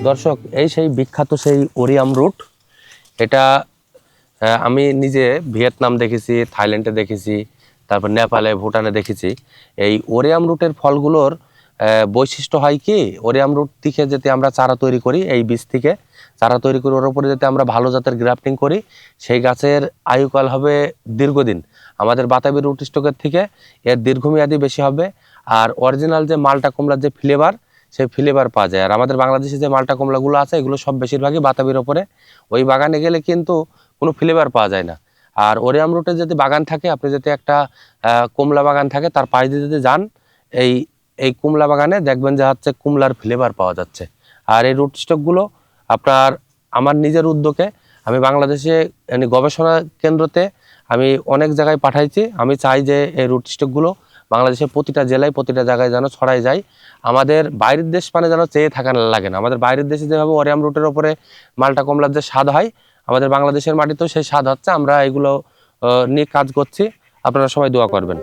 দর্শক, এই সেই বিখ্যাত সেই ওরিয়াম রুট। এটা আমি নিজে ভিয়েতনাম দেখেছি, থাইল্যান্ডে দেখেছি, তারপর নেপালে, ভুটানে দেখেছি। এই ওরিয়াম রুটের ফলগুলোর বৈশিষ্ট্য হয় কি, ওরিয়াম রুট থেকে যদি আমরা চারা তৈরি করি, এই বীজ থেকে চারা তৈরি করে ওর উপরে যদি আমরা ভালো জাতের গ্রাফটিং করি, সেই গাছের আয়ুকাল হবে দীর্ঘদিন। আমাদের বাতাবি রুট স্টকের থেকে এর দীর্ঘমেয়াদী বেশি হবে। আর অরিজিনাল যে মালটা কুমড়ার যে ফ্লেভার, সেই ফ্লেভার পাওয়া যায়। আর আমাদের বাংলাদেশে যে মালটা কুমড়াগুলো আছে, এগুলো সব বেশিরভাগই বাতাবির ওপরে। ওই বাগানে গেলে কিন্তু কোনো ফ্লেভার পাওয়া যায় না। আর ওরিয়াম রুটের যদি বাগান থাকে, আপনি যদি একটা কমলা বাগান থাকে, তার পাশ দিয়ে যদি যান, এই এই কমলা বাগানে দেখবেন যে হচ্ছে কুমলার ফ্লেভার পাওয়া যাচ্ছে। আর এই রুট স্টকগুলো আপনার আমার নিজের উদ্যোগে আমি বাংলাদেশে গবেষণা কেন্দ্রতে আমি অনেক জায়গায় পাঠাইছি। আমি চাই যে এই রুট স্টকগুলো বাংলাদেশের প্রতিটা জেলায়, প্রতিটা জায়গায় যেন ছড়াই যায়। আমাদের বাইরের দেশ মানে যেন চেয়ে থাকা লাগে না। আমাদের বাইরের দেশে যেভাবে ওরিয়াম রুটের ওপরে মালটা কমলার যে স্বাদ হয়, আমাদের বাংলাদেশের মাটিতেও সেই স্বাদ হচ্ছে। আমরা এগুলো নিয়ে কাজ করছি। আপনারা সবাই দোয়া করবেন।